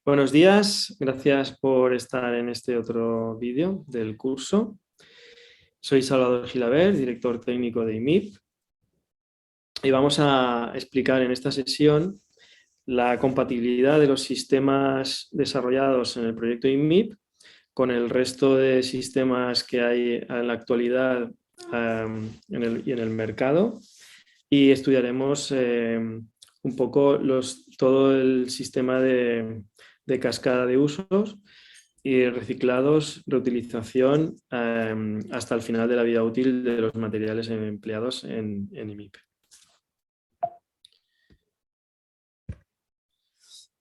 Buenos días, gracias por estar en este otro vídeo del curso. Soy Salvador Gilabert, director técnico de IMIP, y vamos a explicar en esta sesión la compatibilidad de los sistemas desarrollados en el proyecto IMIP con el resto de sistemas que hay en la actualidad y en el mercado, y estudiaremos un poco todo el sistema de cascada de usos y reciclados, reutilización hasta el final de la vida útil de los materiales empleados en IMIP.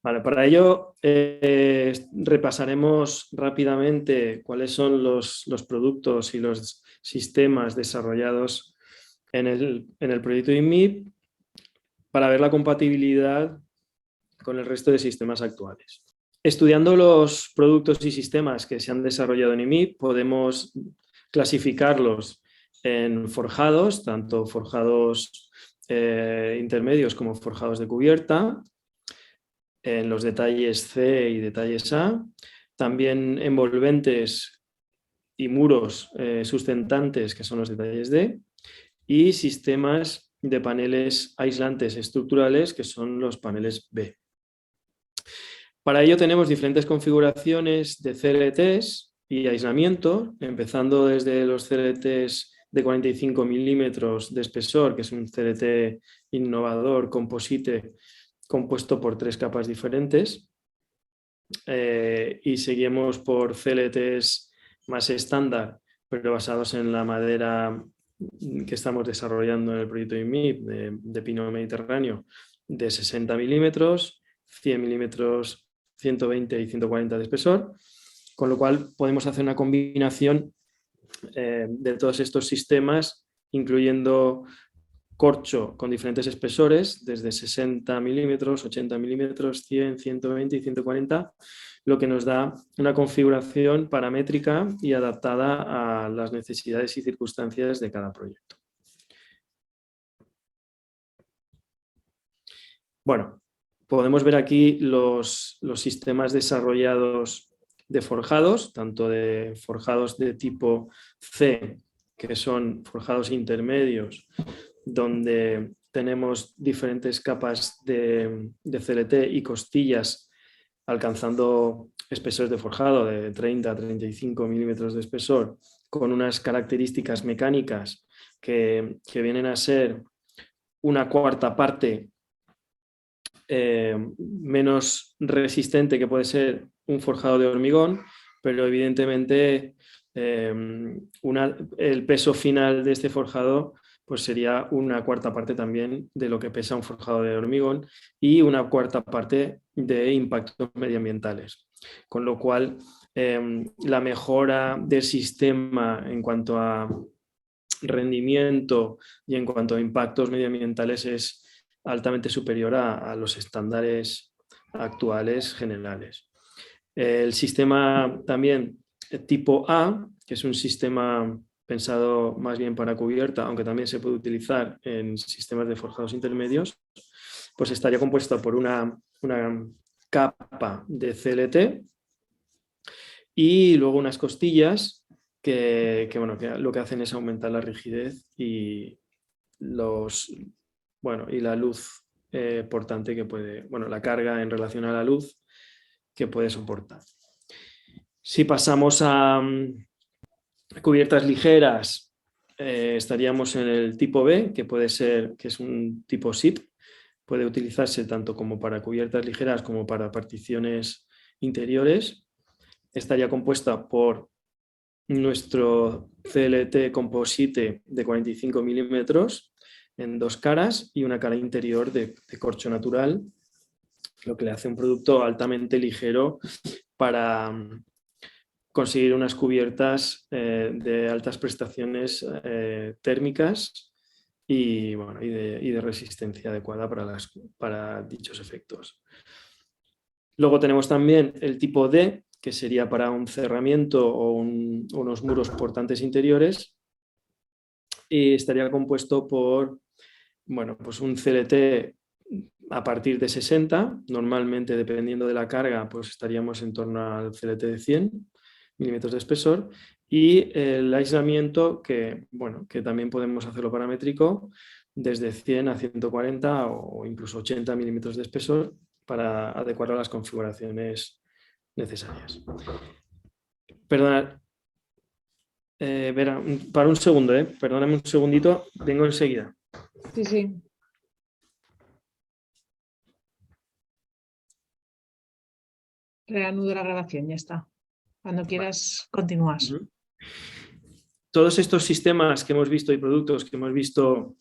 Vale, para ello repasaremos rápidamente cuáles son los productos y los sistemas desarrollados en el proyecto IMIP para ver la compatibilidad con el resto de sistemas actuales. Estudiando los productos y sistemas que se han desarrollado en IMIP, podemos clasificarlos en forjados, tanto forjados intermedios como forjados de cubierta, en los detalles C y detalles A, también envolventes y muros sustentantes, que son los detalles D, y sistemas de paneles aislantes estructurales, que son los paneles B. Para ello tenemos diferentes configuraciones de CLTs y aislamiento, empezando desde los CLTs de 45 milímetros de espesor, que es un CLT innovador composite compuesto por 3 capas diferentes, y seguimos por CLTs más estándar, pero basados en la madera que estamos desarrollando en el proyecto IMIP de pino mediterráneo, de 60 milímetros, 100 milímetros, 120 y 140 de espesor, con lo cual podemos hacer una combinación de todos estos sistemas, incluyendo corcho con diferentes espesores, desde 60 milímetros, 80 milímetros, 100, 120 y 140, lo que nos da una configuración paramétrica y adaptada a las necesidades y circunstancias de cada proyecto. Bueno, podemos ver aquí los sistemas desarrollados de forjados, tanto de forjados de tipo C, que son forjados intermedios, donde tenemos diferentes capas de CLT y costillas alcanzando espesores de forjado de 30 a 35 milímetros de espesor, con unas características mecánicas que vienen a ser una cuarta parte menos resistente que puede ser un forjado de hormigón, pero evidentemente el peso final de este forjado pues sería una cuarta parte también de lo que pesa un forjado de hormigón y una cuarta parte de impactos medioambientales. Con lo cual, la mejora del sistema en cuanto a rendimiento y en cuanto a impactos medioambientales es altamente superior a los estándares actuales generales. El sistema también tipo A, que es un sistema pensado más bien para cubierta, aunque también se puede utilizar en sistemas de forjados intermedios, pues estaría compuesto por una capa de CLT y luego unas costillas que lo que hacen es aumentar la rigidez y la luz portante que puede, la carga en relación a la luz que puede soportar. Si pasamos a cubiertas ligeras, estaríamos en el tipo B, que es un tipo SIP. Puede utilizarse tanto como para cubiertas ligeras como para particiones interiores. Estaría compuesta por nuestro CLT composite de 45 milímetros en 2 caras y una cara interior de corcho natural, lo que le hace un producto altamente ligero para conseguir unas cubiertas de altas prestaciones térmicas y de resistencia adecuada para dichos efectos. Luego tenemos también el tipo D, que sería para un cerramiento o unos muros portantes interiores, y estaría compuesto por un CLT a partir de 60, normalmente dependiendo de la carga, pues estaríamos en torno al CLT de 100 milímetros de espesor, y el aislamiento, que también podemos hacerlo paramétrico, desde 100 a 140 o incluso 80 milímetros de espesor para adecuarlo a las configuraciones necesarias. Perdona, Vera, para un segundo, perdóname un segundito, vengo enseguida. Sí, sí. Reanudo la grabación, ya está. Cuando quieras, continúas. Todos estos sistemas que hemos visto y productos que hemos visto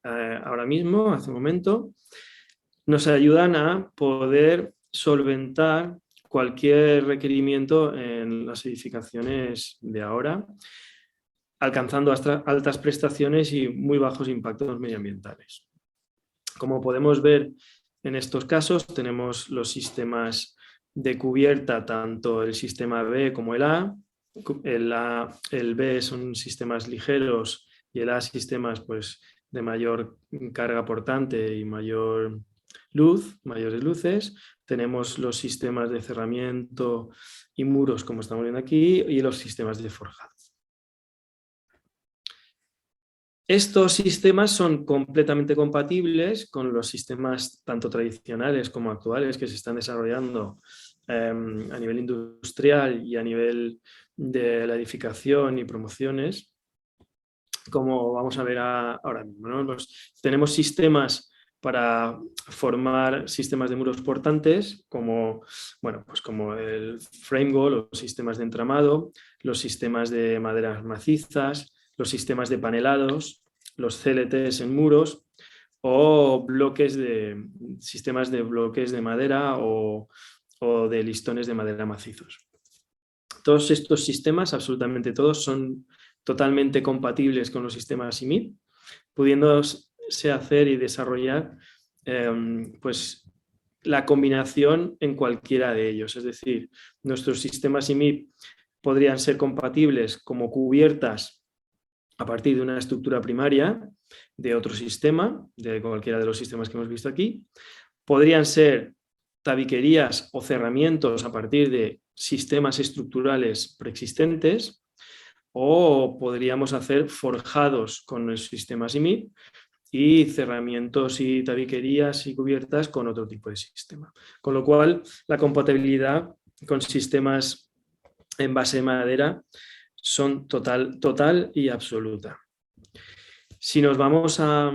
ahora mismo, hace un momento, nos ayudan a poder solventar cualquier requerimiento en las edificaciones de ahora, alcanzando hasta altas prestaciones y muy bajos impactos medioambientales. Como podemos ver en estos casos, tenemos los sistemas de cubierta, tanto el sistema B como el A. El B son sistemas ligeros y el A sistemas pues, de mayor carga aportante y mayor luz, mayores luces. Tenemos los sistemas de cerramiento y muros, como estamos viendo aquí, y los sistemas de forjado. Estos sistemas son completamente compatibles con los sistemas tanto tradicionales como actuales que se están desarrollando a nivel industrial y a nivel de la edificación y promociones, como vamos a ver ahora mismo, ¿no? Tenemos sistemas para formar sistemas de muros portantes, como el frame wall, los sistemas de entramado, los sistemas de maderas macizas, los sistemas de panelados, los CLTs en muros o sistemas de bloques de madera o de listones de madera macizos. Todos estos sistemas, absolutamente todos, son totalmente compatibles con los sistemas IMIP, pudiéndose hacer y desarrollar pues, la combinación en cualquiera de ellos. Es decir, nuestros sistemas IMIP podrían ser compatibles como cubiertas a partir de una estructura primaria de otro sistema, de cualquiera de los sistemas que hemos visto aquí. Podrían ser tabiquerías o cerramientos a partir de sistemas estructurales preexistentes, o podríamos hacer forjados con los sistemas IMIP y cerramientos y tabiquerías y cubiertas con otro tipo de sistema. Con lo cual, la compatibilidad con sistemas en base de madera son total y absoluta. Si nos vamos a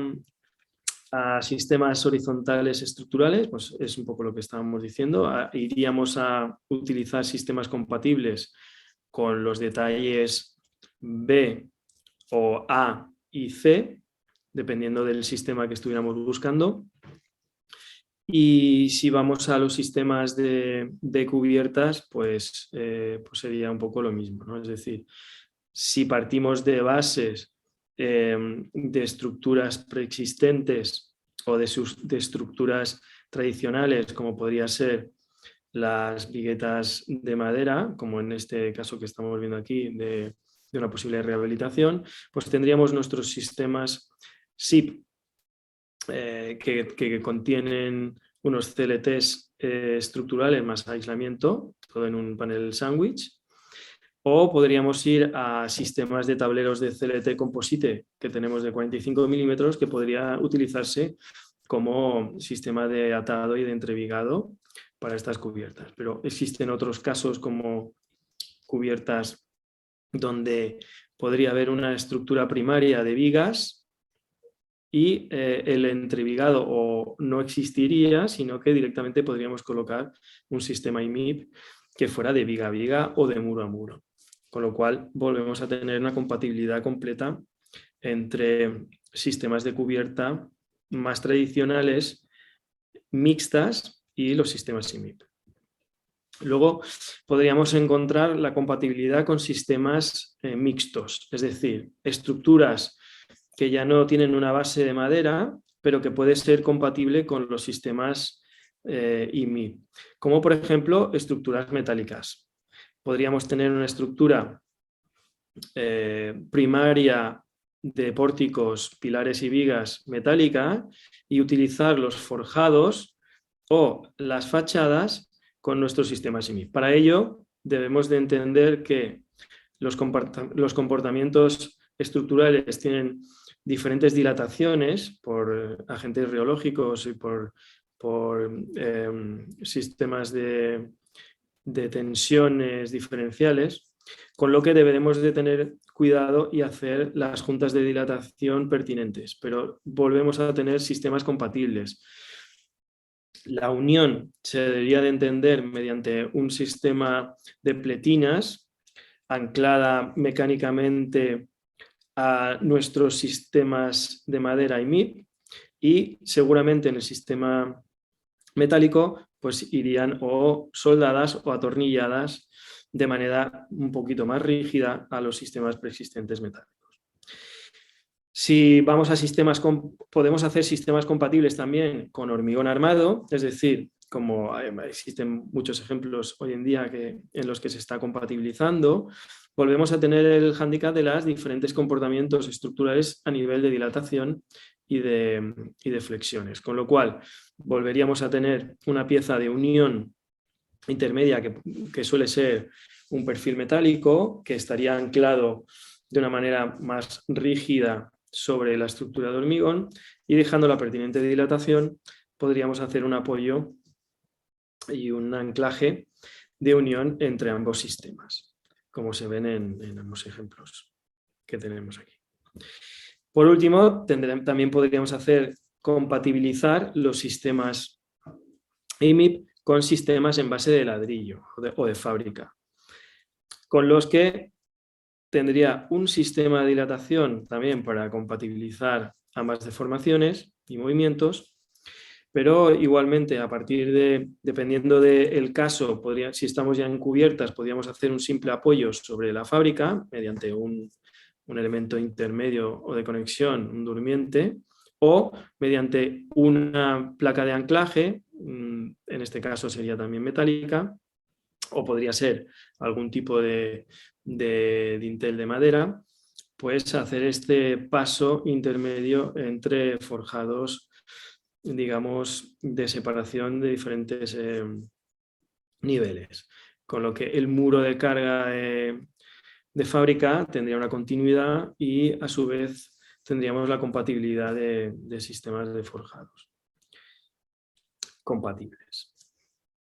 sistemas horizontales estructurales, pues es un poco lo que estábamos diciendo. Iríamos a utilizar sistemas compatibles con los detalles B o A y C, dependiendo del sistema que estuviéramos buscando. Y si vamos a los sistemas de cubiertas, pues sería un poco lo mismo, ¿no? Es decir, si partimos de bases de estructuras preexistentes o de estructuras tradicionales, como podría ser las viguetas de madera, como en este caso que estamos viendo aquí de una posible rehabilitación, pues tendríamos nuestros sistemas SIP que contienen unos CLTs estructurales más aislamiento, todo en un panel sándwich. O podríamos ir a sistemas de tableros de CLT composite que tenemos de 45 milímetros, que podría utilizarse como sistema de atado y de entrevigado para estas cubiertas. Pero existen otros casos como cubiertas donde podría haber una estructura primaria de vigas y el entrevigado o no existiría, sino que directamente podríamos colocar un sistema IMIP que fuera de viga a viga o de muro a muro. Con lo cual volvemos a tener una compatibilidad completa entre sistemas de cubierta más tradicionales, mixtas, y los sistemas IMIP. Luego podríamos encontrar la compatibilidad con sistemas mixtos, es decir, estructuras que ya no tienen una base de madera, pero que puede ser compatible con los sistemas IMIP, como por ejemplo estructuras metálicas. Podríamos tener una estructura primaria de pórticos, pilares y vigas metálica y utilizar los forjados o las fachadas con nuestro sistema IMIP. Para ello debemos de entender que los comportamientos estructurales tienen diferentes dilataciones por agentes reológicos y por sistemas de tensiones diferenciales, con lo que deberemos de tener cuidado y hacer las juntas de dilatación pertinentes, pero volvemos a tener sistemas compatibles. La unión se debería de entender mediante un sistema de pletinas anclada mecánicamente a nuestros sistemas de madera IMIP, y seguramente en el sistema metálico pues irían o soldadas o atornilladas de manera un poquito más rígida a los sistemas preexistentes metálicos. Si vamos a sistemas, podemos hacer sistemas compatibles también con hormigón armado, es decir, como existen muchos ejemplos hoy en día en los que se está compatibilizando, volvemos a tener el hándicap de los diferentes comportamientos estructurales a nivel de dilatación y de flexiones, con lo cual volveríamos a tener una pieza de unión intermedia que suele ser un perfil metálico que estaría anclado de una manera más rígida sobre la estructura de hormigón, y dejando la pertinente dilatación podríamos hacer un apoyo y un anclaje de unión entre ambos sistemas, como se ven en ambos ejemplos que tenemos aquí. Por último, también podríamos compatibilizar los sistemas IMIP con sistemas en base de ladrillo o de fábrica, con los que tendría un sistema de dilatación también para compatibilizar ambas deformaciones y movimientos, pero igualmente dependiendo del caso, si estamos ya en cubiertas, podríamos hacer un simple apoyo sobre la fábrica mediante un elemento intermedio o de conexión, un durmiente, o mediante una placa de anclaje, en este caso sería también metálica, o podría ser algún tipo de dintel de madera, pues hacer este paso intermedio entre forjados, digamos, de separación de diferentes niveles, con lo que el muro de carga de fábrica tendría una continuidad y a su vez tendríamos la compatibilidad de sistemas de forjados compatibles.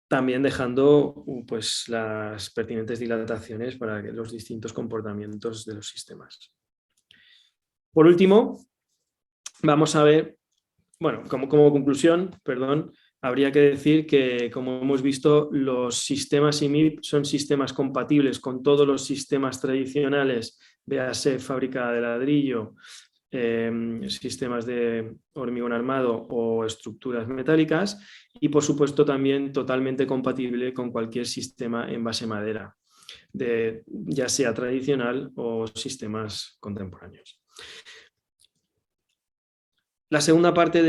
También dejando pues, las pertinentes dilataciones para los distintos comportamientos de los sistemas. Por último, vamos a ver, bueno, como conclusión, perdón, habría que decir que, como hemos visto, los sistemas IMIP son sistemas compatibles con todos los sistemas tradicionales, véase fábrica de ladrillo, sistemas de hormigón armado o estructuras metálicas, y por supuesto también totalmente compatible con cualquier sistema en base madera, ya sea tradicional o sistemas contemporáneos. La segunda parte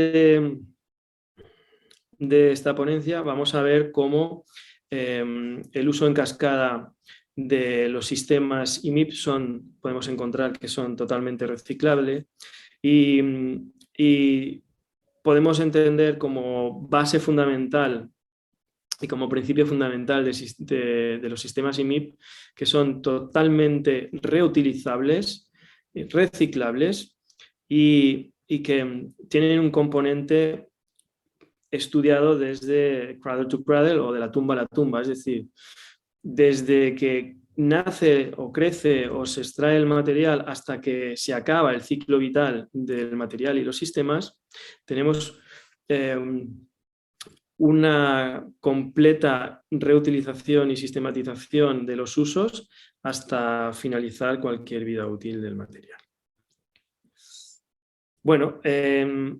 de esta ponencia vamos a ver cómo el uso en cascada de los sistemas IMIP podemos encontrar que son totalmente reciclables, y podemos entender como base fundamental y como principio fundamental de los sistemas IMIP que son totalmente reutilizables, reciclables y que tienen un componente estudiado desde cradle to cradle o de la tumba a la tumba, es decir, desde que nace o crece o se extrae el material hasta que se acaba el ciclo vital del material y los sistemas, tenemos una completa reutilización y sistematización de los usos hasta finalizar cualquier vida útil del material. Bueno,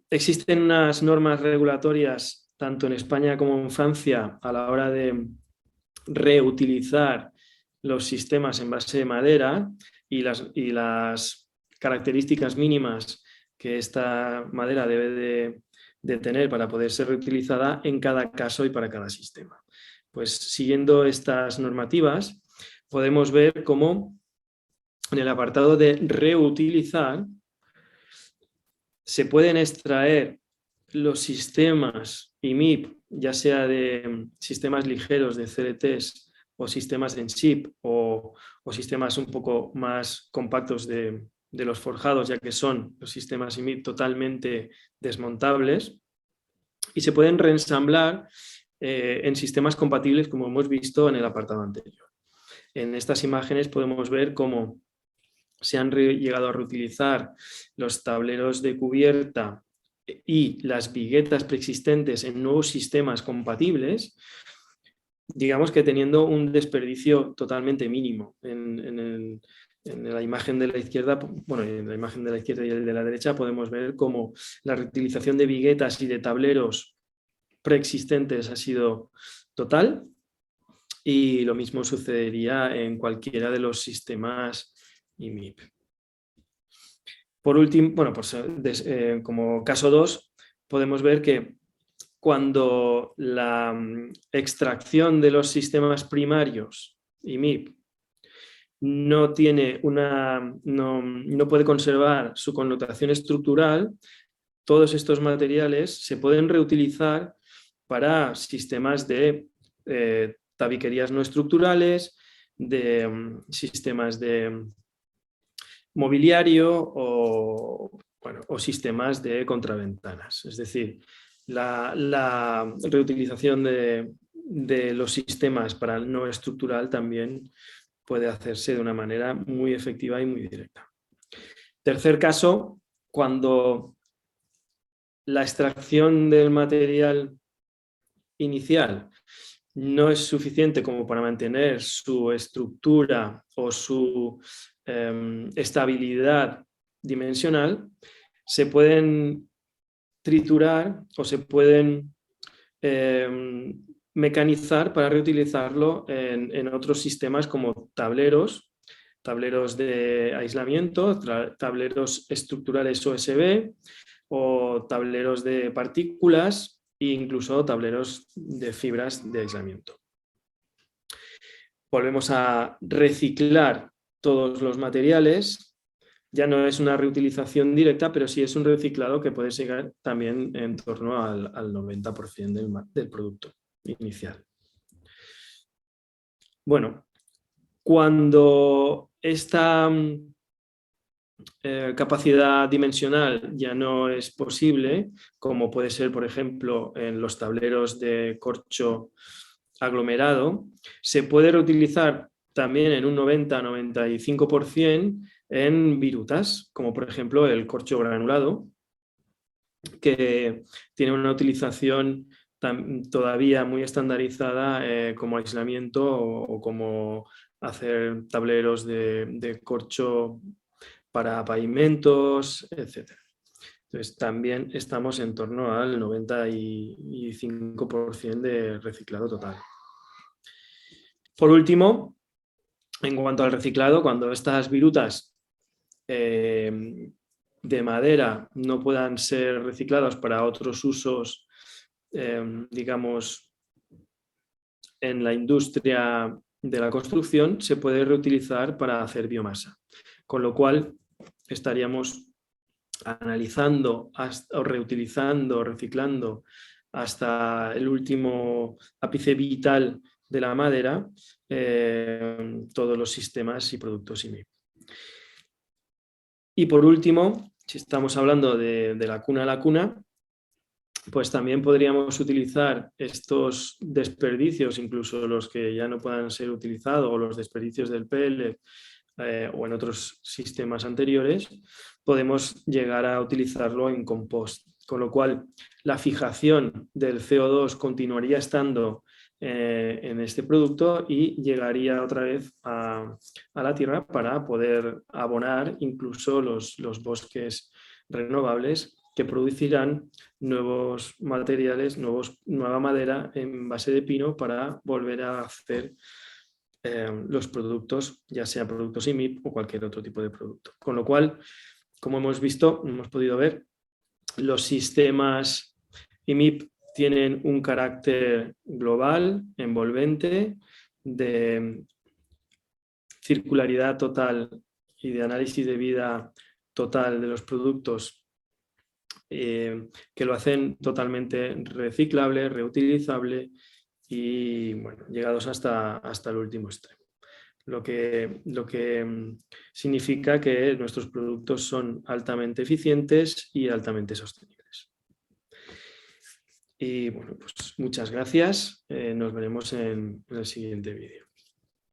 existen unas normas regulatorias tanto en España como en Francia a la hora de reutilizar los sistemas en base de madera y las características mínimas que esta madera debe de tener para poder ser reutilizada en cada caso y para cada sistema. Pues siguiendo estas normativas podemos ver cómo en el apartado de reutilizar se pueden extraer los sistemas IMIP, ya sea de sistemas ligeros de CLTs o sistemas en chip o sistemas un poco más compactos de los forjados, ya que son los sistemas IMIP totalmente desmontables, y se pueden reensamblar en sistemas compatibles, como hemos visto en el apartado anterior. En estas imágenes podemos ver cómo se han llegado a reutilizar los tableros de cubierta y las viguetas preexistentes en nuevos sistemas compatibles, digamos que teniendo un desperdicio totalmente mínimo. En la imagen de la izquierda, bueno, en la imagen de la izquierda y de la derecha podemos ver cómo la reutilización de viguetas y de tableros preexistentes ha sido total, y lo mismo sucedería en cualquiera de los sistemas IMIP. Por último, bueno, pues, como caso 2, podemos ver que cuando la extracción de los sistemas primarios IMIP no puede conservar su connotación estructural, todos estos materiales se pueden reutilizar para sistemas de tabiquerías no estructurales, de sistemas de mobiliario o sistemas de contraventanas. Es decir, la reutilización de los sistemas para el no estructural también puede hacerse de una manera muy efectiva y muy directa. Tercer caso, cuando la extracción del material inicial no es suficiente como para mantener su estructura o su estabilidad dimensional, se pueden triturar o se pueden mecanizar para reutilizarlo en otros sistemas como tableros de aislamiento, tableros estructurales USB o tableros de partículas e incluso tableros de fibras de aislamiento. Volvemos a reciclar todos los materiales. Ya no es una reutilización directa, pero sí es un reciclado que puede llegar también en torno al 90% del producto inicial. Bueno, cuando esta capacidad dimensional ya no es posible, como puede ser, por ejemplo, en los tableros de corcho aglomerado, se puede reutilizar también en un 90-95% en virutas, como por ejemplo el corcho granulado, que tiene una utilización todavía muy estandarizada como aislamiento o como hacer tableros de corcho para pavimentos, etc. Entonces también estamos en torno al 95% de reciclado total. Por último, en cuanto al reciclado, cuando estas virutas de madera no puedan ser recicladas para otros usos, digamos, en la industria de la construcción, se puede reutilizar para hacer biomasa. Con lo cual, estaríamos analizando, o reutilizando, reciclando hasta el último ápice vital de la madera, todos los sistemas y productos IMIP. Y por último, si estamos hablando de la cuna a la cuna, pues también podríamos utilizar estos desperdicios, incluso los que ya no puedan ser utilizados o los desperdicios del PL o en otros sistemas anteriores, podemos llegar a utilizarlo en compost. Con lo cual, la fijación del CO2 continuaría estando en este producto y llegaría otra vez a la tierra para poder abonar incluso los bosques renovables que producirán nuevos materiales, nueva madera en base de pino para volver a hacer los productos, ya sea productos IMIP o cualquier otro tipo de producto. Con lo cual, como hemos visto, hemos podido ver, los sistemas IMIP tienen un carácter global, envolvente, de circularidad total y de análisis de vida total de los productos que lo hacen totalmente reciclable, reutilizable y bueno, llegados hasta el último extremo. Lo que significa que nuestros productos son altamente eficientes y altamente sostenibles. Y bueno, pues muchas gracias. Nos veremos en el siguiente vídeo.